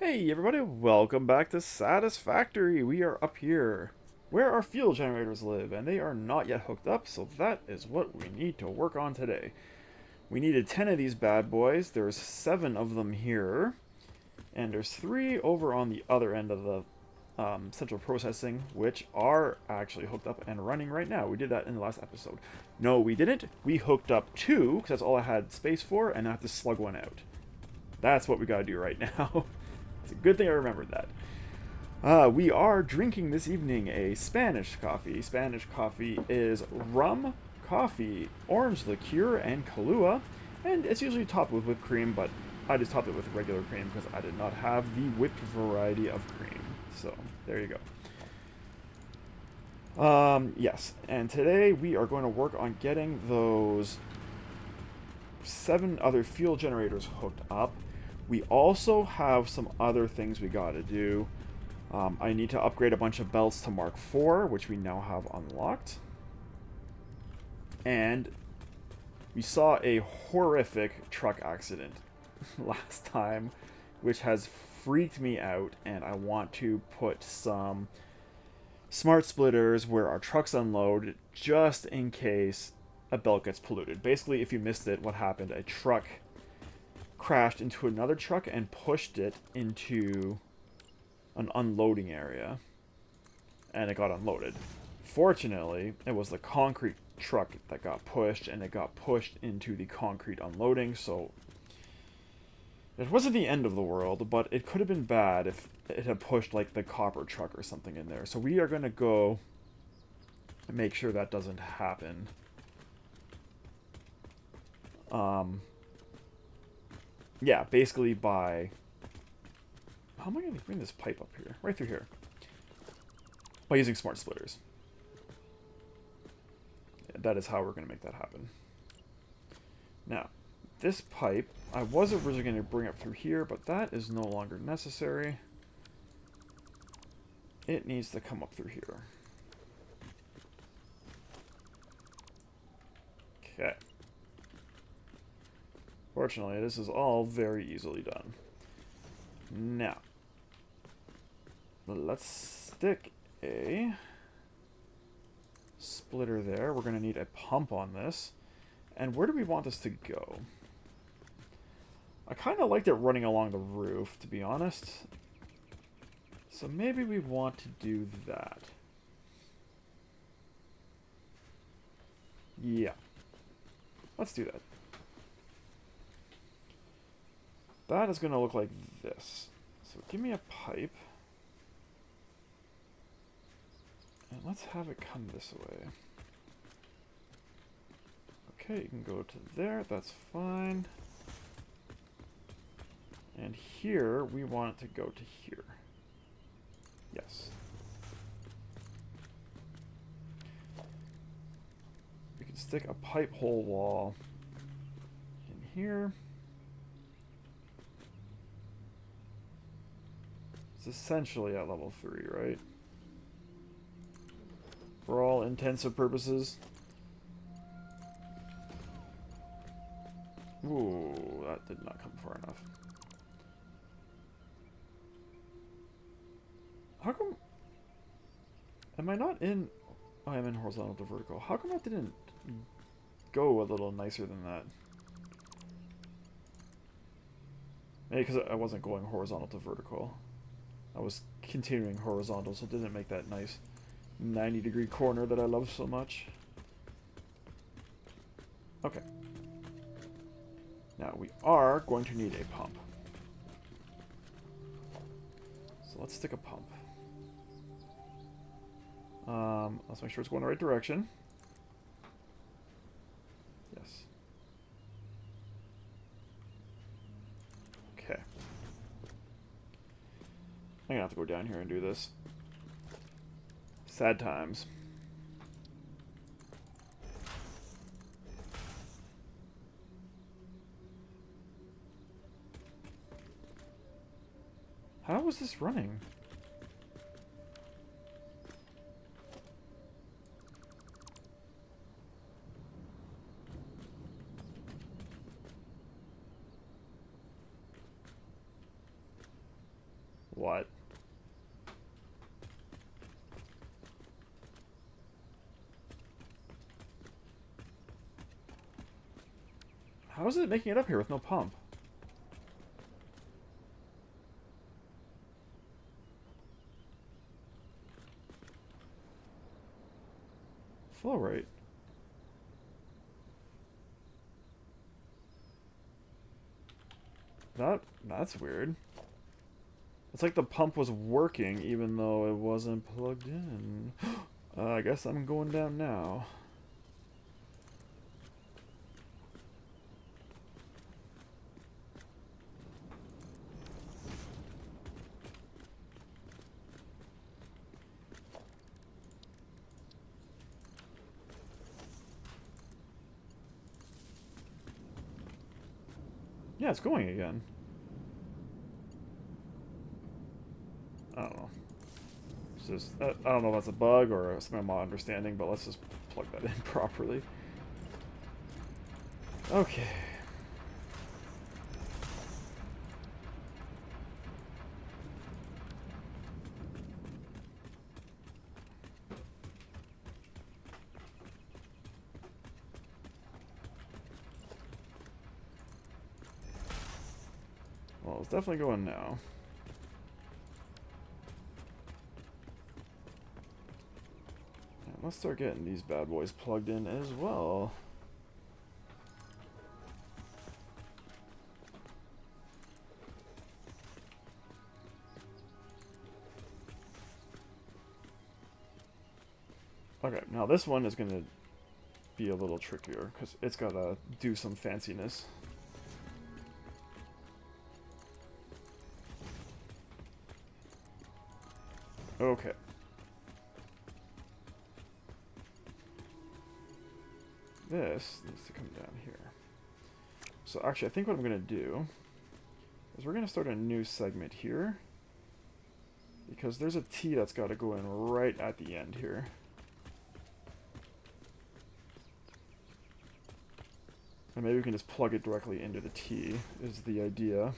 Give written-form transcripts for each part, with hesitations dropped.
Hey everybody, welcome back to Satisfactory. We are up here where our fuel generators live, and they are not yet hooked up, so that is what we need to work on today. We needed 10 of these bad boys. There's 7 of them here, and there's 3 over on the other end of the central processing, which are actually hooked up and running right now. We did that in the last episode. No, we didn't. We hooked up 2, because that's all I had space for, and I have to slug one out. That's what we gotta do right now. It's a good thing I remembered that. We are drinking this evening a Spanish coffee. Spanish coffee is rum, coffee, orange liqueur, and Kahlua, and it's usually topped with whipped cream, but I just topped it with regular cream because I did not have the whipped variety of cream. So, there you go. Yes, and today we are going to work on getting those 7 other fuel generators hooked up. We also have some other things we gotta do. I need to upgrade a bunch of belts to Mark IV, which we now have unlocked. And we saw a horrific truck accident last time, which has freaked me out, and I want to put some smart splitters where our trucks unload, just in case a belt gets polluted. Basically, if you missed it, what happened, a truck crashed into another truck and pushed it into an unloading area, and it got unloaded. Fortunately, it was the concrete truck that got pushed, and it got pushed into the concrete unloading, so it wasn't the end of the world, but it could have been bad if it had pushed like the copper truck or something in there. So we are going to go and make sure that doesn't happen. Yeah, basically by... How am I going to bring this pipe up here? Right through here. By using smart splitters. Yeah, that is how we're going to make that happen. Now, this pipe, I was originally going to bring up through here, but that is no longer necessary. It needs to come up through here. Okay. Fortunately, this is all very easily done. Now, let's stick a splitter there. We're going to need a pump on this. And where do we want this to go? I kind of liked it running along the roof, to be honest. So maybe we want to do that. Yeah. Let's do that. That is going to look like this. So give me a pipe. And let's have it come this way. Okay, you can go to there. That's fine. And here, we want it to go to here. Yes. We can stick a pipe hole wall in here. It's essentially at level 3, right? For all intensive purposes. Ooh, that did not come far enough. How come... Am I not in... Oh, I'm in horizontal to vertical. How come that didn't go a little nicer than that? Maybe because I wasn't going horizontal to vertical. I was continuing horizontal, so it didn't make that nice 90-degree corner that I love so much. Okay. Now, we are going to need a pump. So let's stick a pump. Let's make sure it's going the right direction. Yes. Okay. I'm gonna have to go down here and do this. Sad times. How was this running? What? How is it making it up here with no pump? Flow rate. That's weird. It's like the pump was working even though it wasn't plugged in. I guess I'm going down now. Yeah, it's going again. I don't know. It's just, I don't know if that's a bug or something I'm not understanding, but let's just plug that in properly. Okay. Well, it's definitely going now. And let's start getting these bad boys plugged in as well. Okay, now this one is going to be a little trickier because it's got to do some fanciness. Okay. This needs to come down here. So actually, I think what I'm going to do is we're going to start a new segment here. Because there's a T that's got to go in right at the end here. And maybe we can just plug it directly into the T, is the idea.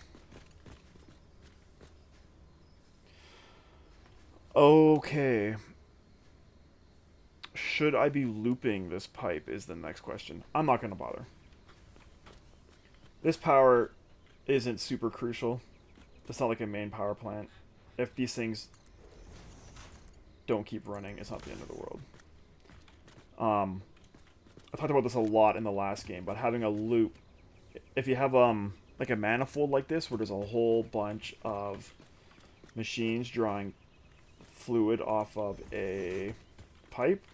Okay. Should I be looping this pipe is the next question. I'm not going to bother. This power isn't super crucial. It's not like a main power plant. If these things don't keep running, it's not the end of the world. I talked about this a lot in the last game, but having a loop, if you have like a manifold like this where there's a whole bunch of machines drawing fluid off of a pipe,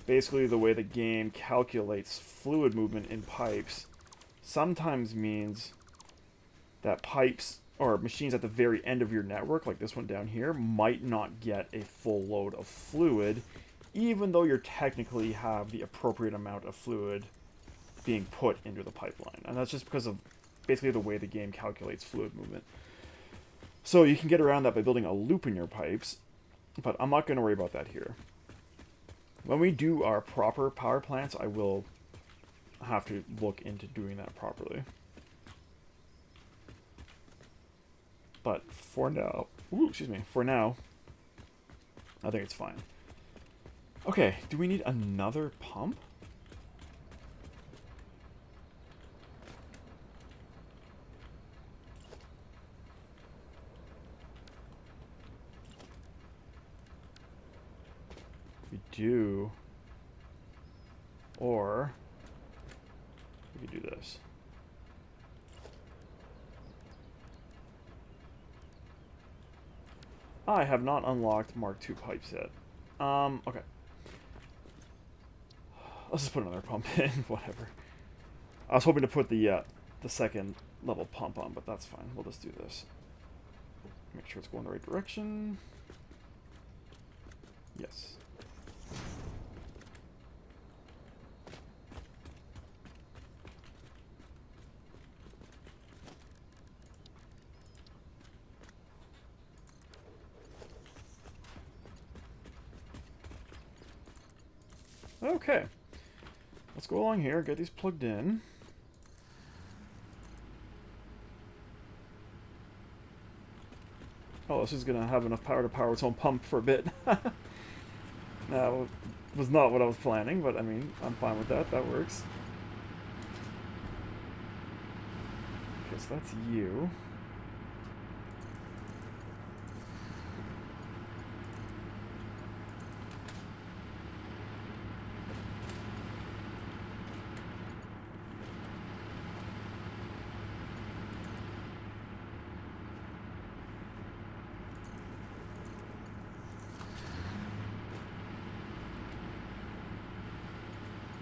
basically the way the game calculates fluid movement in pipes sometimes means that pipes or machines at the very end of your network, like this one down here, might not get a full load of fluid, even though you technically have the appropriate amount of fluid being put into the pipeline. And that's just because of basically the way the game calculates fluid movement. So you can get around that by building a loop in your pipes, but I'm not going to worry about that here. When we do our proper power plants, I will have to look into doing that properly. But for now, for now, I think it's fine. Okay, do we need another pump? We do. Or we could do this. I have not unlocked Mark II pipes yet. Okay. Let's just put another pump in, whatever. I was hoping to put the second level pump on, but that's fine. We'll just do this. Make sure it's going the right direction. Yes. Okay. Let's go along here, get these plugged in. Oh, this is gonna have enough power to power its own pump for a bit. That was not what I was planning, but I mean, I'm fine with that. That works. Okay, so that's you.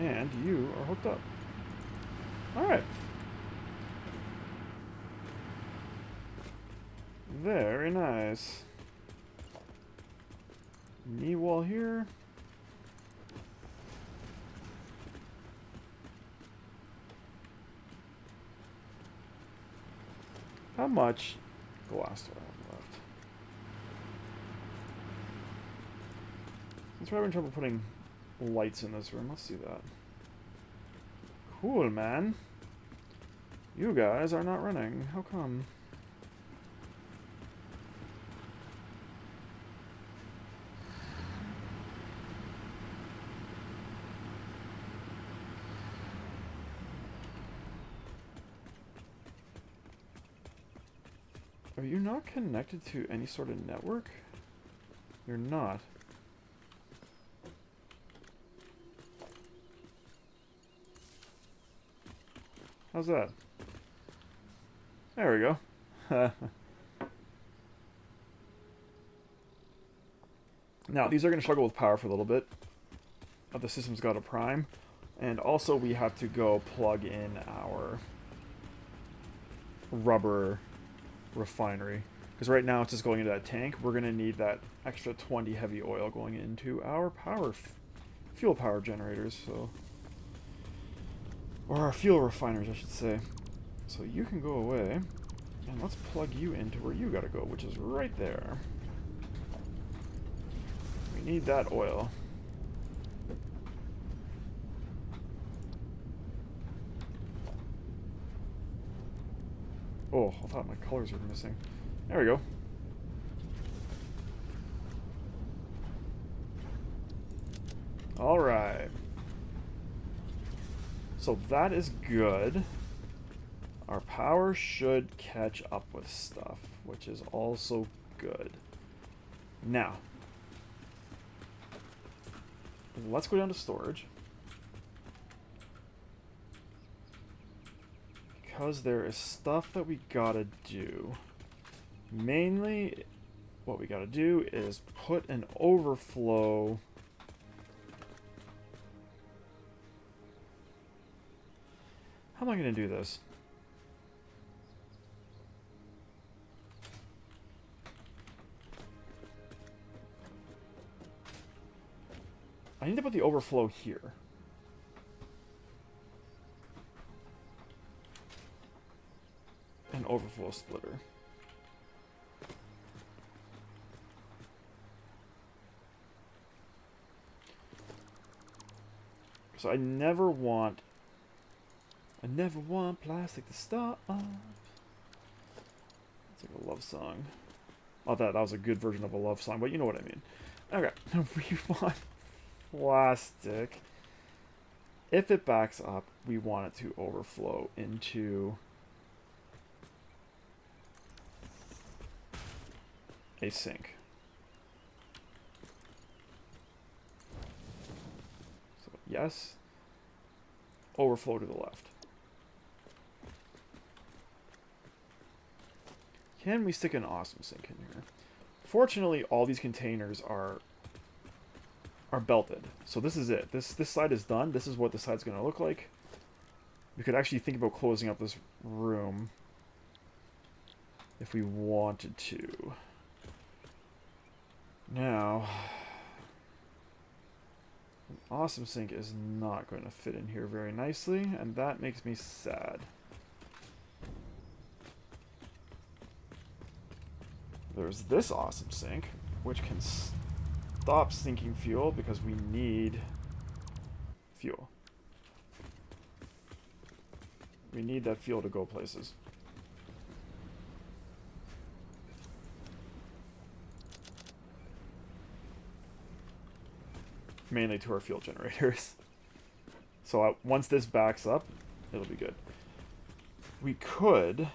And you are hooked up. Alright. Very nice. Knee wall here. How much glass do I have left? Let's try having trouble putting lights in this room. Let's see that. Cool, man. You guys are not running. How come? Are you not connected to any sort of network? You're not. How's that? There we go. Now, these are going to struggle with power for a little bit. The system's got a prime. And also we have to go plug in our rubber refinery. Because right now it's just going into that tank. We're going to need that extra 20 heavy oil going into our fuel power generators. So, or our fuel refiners, I should say. So you can go away. And let's plug you into where you got to go, which is right there. We need that oil. Oh, I thought my colors were missing. There we go. Alright. So that is good. Our power should catch up with stuff, which is also good. Now, let's go down to storage. Because there is stuff that we gotta do. Mainly, what we gotta do is put an overflow. How am I gonna do this? I need to put the overflow here. An overflow splitter. So I never want plastic to stop. It's like a love song. Oh, that was a good version of a love song, but you know what I mean. Okay, we want plastic. If it backs up, we want it to overflow into a sink. So yes, overflow to the left. Can we stick an awesome sink in here? Fortunately, all these containers are belted. So this is it. This side is done. This is what the side's going to look like. We could actually think about closing up this room if we wanted to. Now, an awesome sink is not going to fit in here very nicely, and that makes me sad. There's this awesome sink, which can stop sinking fuel because we need fuel. We need that fuel to go places. mainly to our fuel generators. So once this backs up, it'll be good. We could...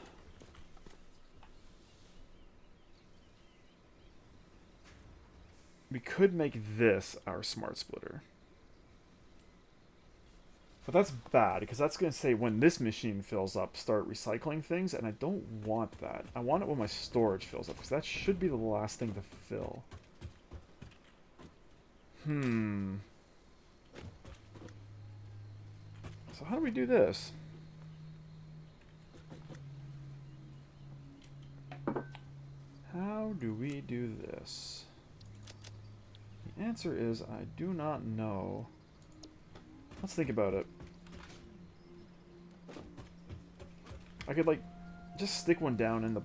We could make this our smart splitter. But that's bad, because that's going to say when this machine fills up, start recycling things, and I don't want that. I want it when my storage fills up, because that should be the last thing to fill. So how do we do this? How do we do this? The answer is I do not know. Let's think about it. I could, like, just stick one down in the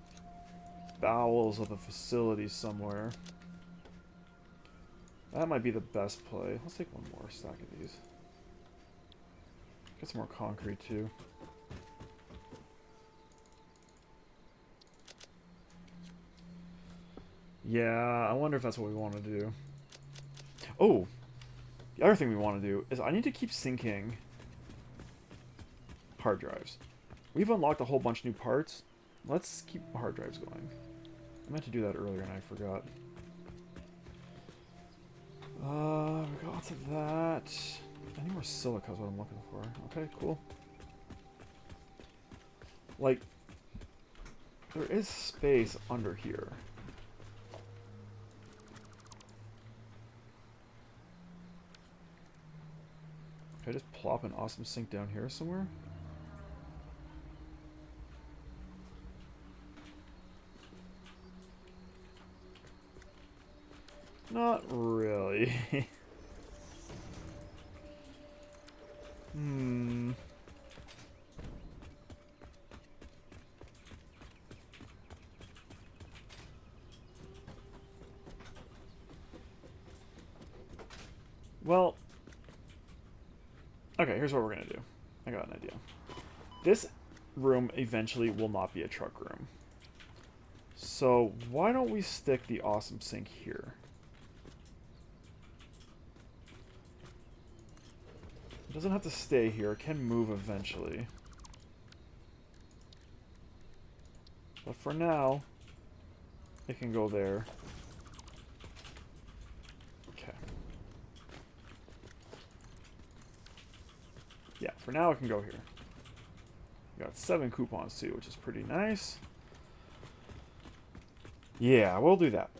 bowels of the facility somewhere. That might be the best play. Let's take one more stack of these. Get some more concrete, too. Yeah, I wonder if that's what we want to do. Oh! The other thing we want to do is I need to keep syncing hard drives. We've unlocked a whole bunch of new parts. Let's keep hard drives going. I meant to do that earlier and I forgot. We got lots of that. I need more silica is what I'm looking for. Okay, cool. Like, there is space under here. Can I just plop an awesome sink down here somewhere? Not really. Well, okay, here's what we're gonna do. I got an idea. This room eventually will not be a truck room. So why don't we stick the awesome sink here? It doesn't have to stay here. It can move eventually. But for now, it can go there. Okay. Yeah, for now it can go here. We got 7 coupons too, which is pretty nice. Yeah, we'll do that.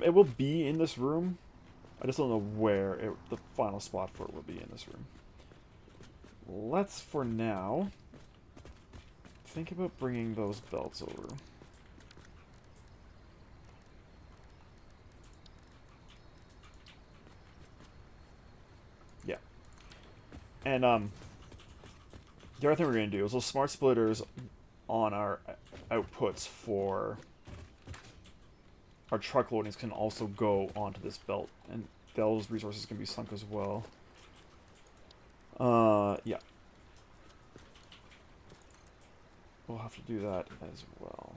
It will be in this room. I just don't know where the final spot for it will be in this room. Let's, for now, think about bringing those belts over. Yeah. And, the other thing we're going to do is those smart splitters on our outputs for our truck loadings can also go onto this belt, and those resources can be sunk as well. Yeah. We'll have to do that as well.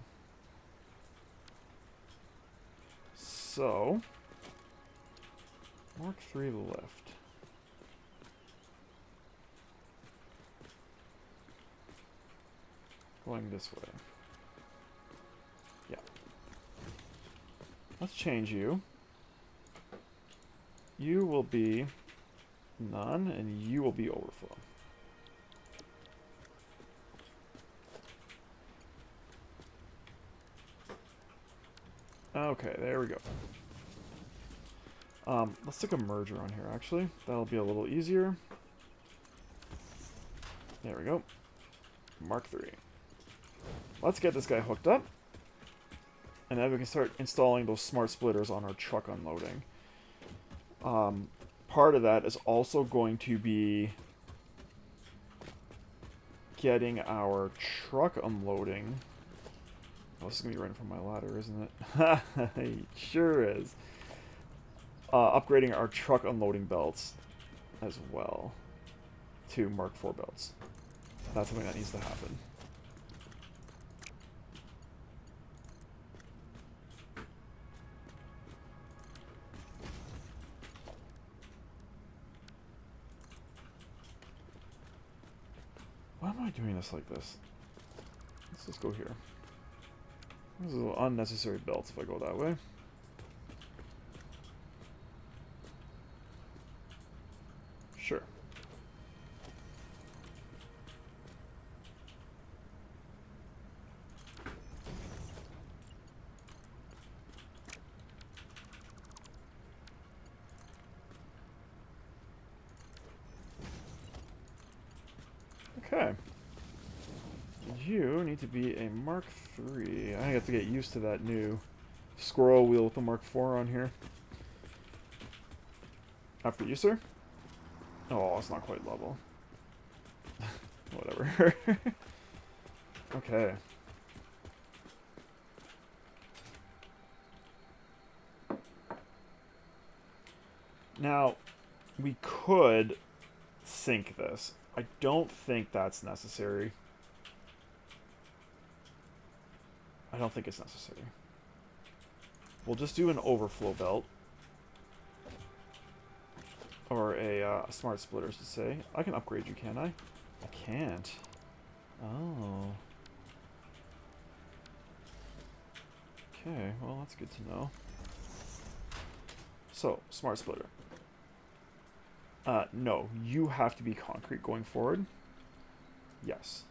So, Mark 3 lift. Going this way. Yeah. Let's change you. You will be none, and you will be overflow. Okay, there we go. Let's stick a merger on here, actually. That'll be a little easier. There we go. Mark 3. Let's get this guy hooked up. And then we can start installing those smart splitters on our truck unloading. Part of that is also going to be getting our truck unloading. Oh, this is going to be right from my ladder, isn't it? It sure is. Upgrading our truck unloading belts as well to Mark 4 belts. That's something that needs to happen. am I doing this like this? Let's just go here. This is an unnecessary belt if I go that way. Sure. Okay. You need to be a Mark III. I have to get used to that new scroll wheel with the Mark IV on here. After you, sir? Oh, it's not quite level. Whatever. Okay. Now, we could sink this. I don't think that's necessary. I don't think it's necessary. We'll just do an overflow belt. Or a smart splitter, to say. I can upgrade you, can I? I can't. Oh. Okay, well, that's good to know. So, smart splitter. No, you have to be concrete going forward. Yes.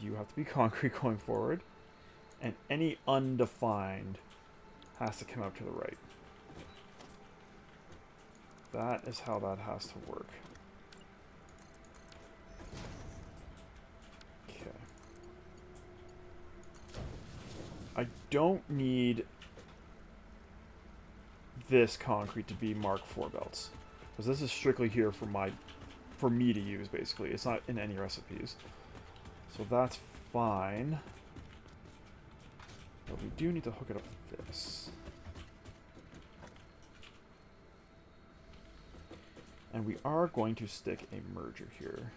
You have to be concrete going forward. And any undefined has to come out to the right. That is how that has to work. Okay. I don't need this concrete to be Mark IV belts. Because this is strictly here for me to use, basically. It's not in any recipes. So that's fine. But we do need to hook it up with this. And we are going to stick a merger here.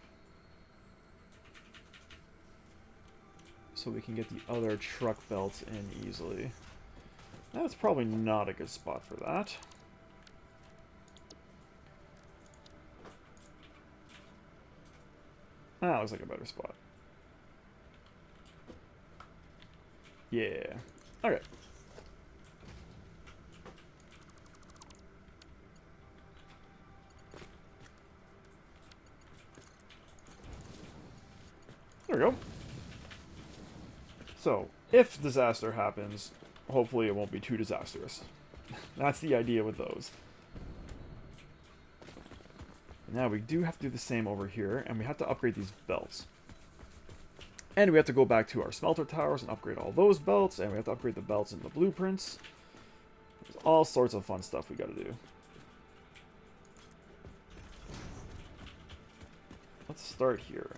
So we can get the other truck belts in easily. That's probably not a good spot for that. Ah, looks like a better spot. Yeah. Okay. There we go. So, if disaster happens, hopefully it won't be too disastrous. That's the idea with those. Now we do have to do the same over here, and we have to upgrade these belts. And we have to go back to our smelter towers and upgrade all those belts, and we have to upgrade the belts in the blueprints. There's all sorts of fun stuff we gotta do. Let's start here.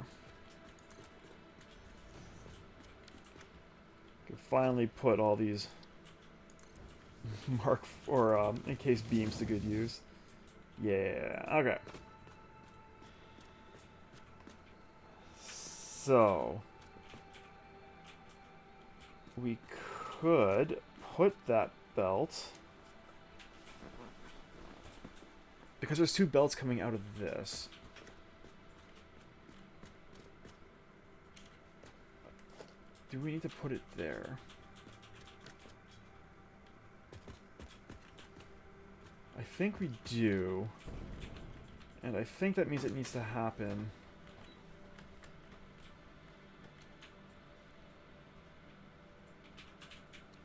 We can finally put all these Mark or encased beams to good use. Yeah, okay. So we could put that belt, because there's two belts coming out of this. Do we need to put it there? I think we do. And I think that means it needs to happen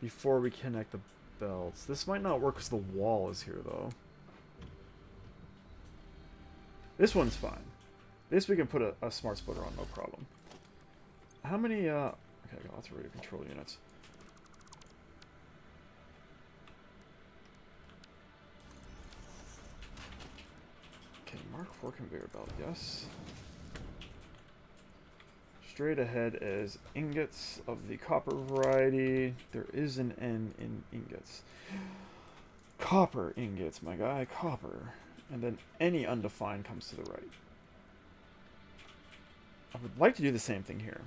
before we connect the belts. This might not work because the wall is here, though. This one's fine. This we can put a smart splitter on, no problem. How many, okay, lots of radio control units. Okay, Mark IV conveyor belt, yes. Straight ahead is ingots of the copper variety. There is an N in ingots. Copper ingots, my guy, copper. And then any undefined comes to the right. I would like to do the same thing here.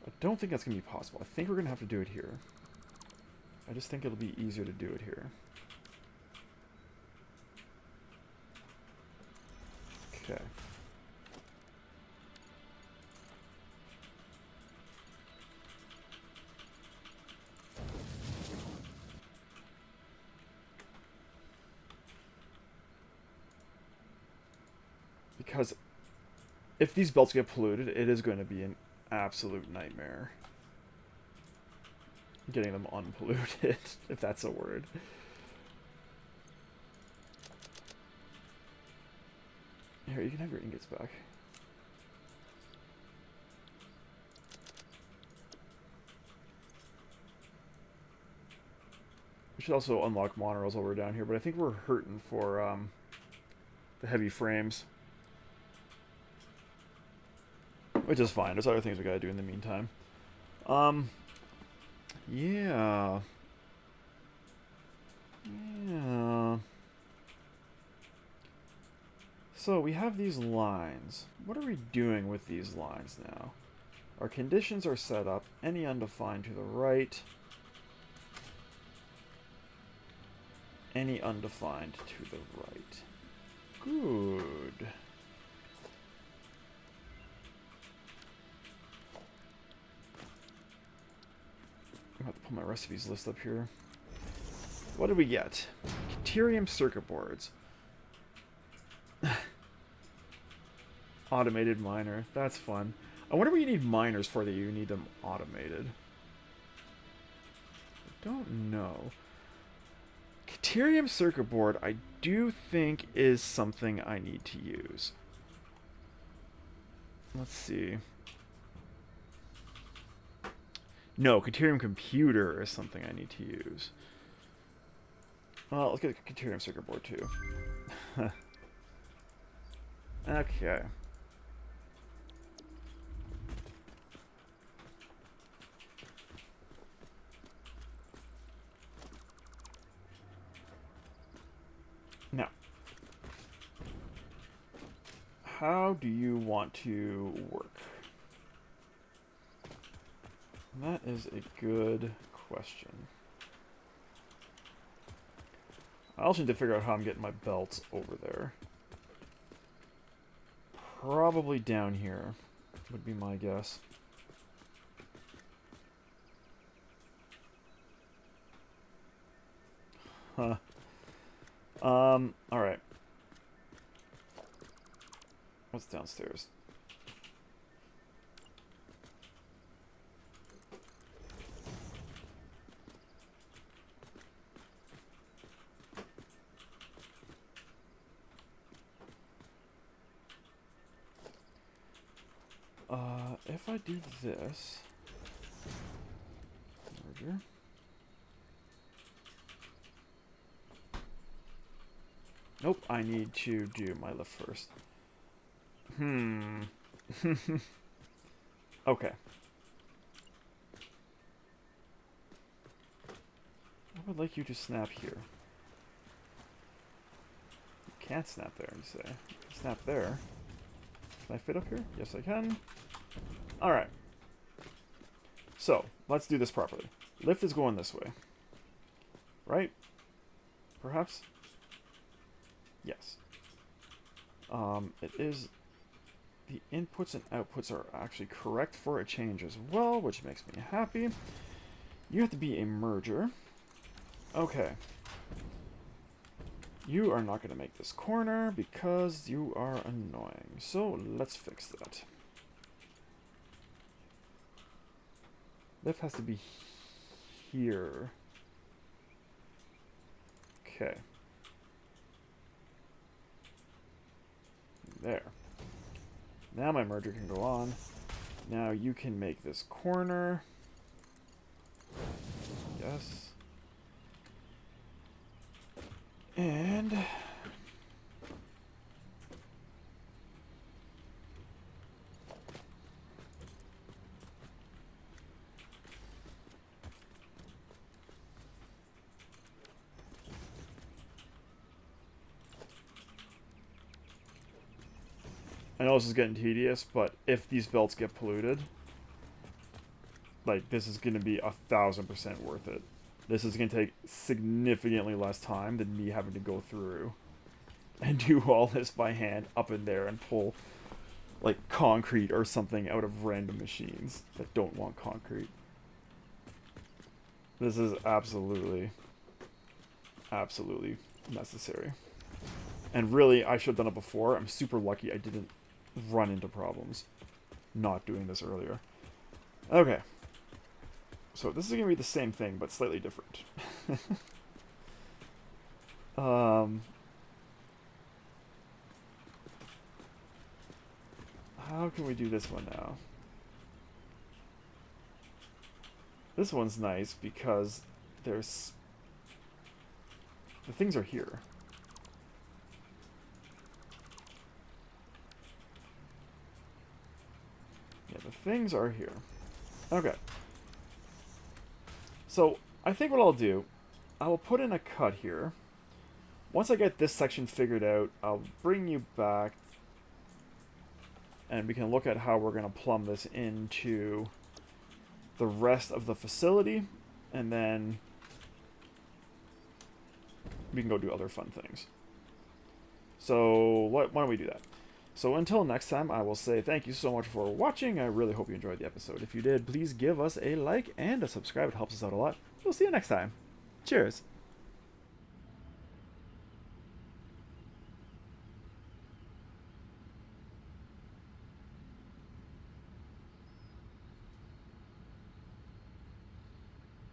I don't think that's going to be possible. I think we're going to have to do it here. I just think it'll be easier to do it here. because if these belts get polluted, it is going to be an absolute nightmare getting them unpolluted, if that's a word. Here, you can have your ingots back. We should also unlock monorails while we're down here, but I think we're hurting for the heavy frames. Which is fine. There's other things we gotta do in the meantime. Yeah. Yeah. So, we have these lines. What are we doing with these lines now? Our conditions are set up. Any undefined to the right. Any undefined to the right. Good. I have to pull my recipes list up here. What did we get? Deuterium circuit boards. Automated miner. That's fun. I wonder what you need miners for that you need them automated. I don't know. Deuterium circuit board, I do think is something I need to use. Let's see. No, Deuterium computer is something I need to use. Well, let's get a Deuterium circuit board too. Okay. Now, how do you want to work? That is a good question. I also need to figure out how I'm getting my belts over there. Probably down here would be my guess. Huh. Alright. What's downstairs? If I do this... Merger. Nope, I need to do my lift first. Okay. I would like you to snap here. You can't snap there, you say. Snap there. Can I fit up here? Yes, I can. Alright. So, let's do this properly. Lift is going this way. Right? Perhaps? Yes. It is... The inputs and outputs are actually correct for a change as well, which makes me happy. You have to be a merger. Okay. You are not going to make this corner because you are annoying. So, let's fix that. Lift has to be here. Okay. There. Now my merger can go on. Now you can make this corner. Yes. And... I know this is getting tedious, but if these belts get polluted, like, this is going to be 1000% worth it. This is going to take significantly less time than me having to go through and do all this by hand up in there and pull, like, concrete or something out of random machines that don't want concrete. This is absolutely, absolutely necessary. And really, I should have done it before. I'm super lucky I didn't run into problems not doing this earlier. Okay. So this is going to be the same thing, but slightly different. How can we do this one now? This one's nice because there's... the things are here. Yeah, the things are here. Okay. So, I think what I'll do, I will put in a cut here. Once I get this section figured out, I'll bring you back and we can look at how we're going to plumb this into the rest of the facility, and then we can go do other fun things. So why don't we do that? So until next time, I will say thank you so much for watching. I really hope you enjoyed the episode. If you did, please give us a like and a subscribe. It helps us out a lot. We'll see you next time. Cheers.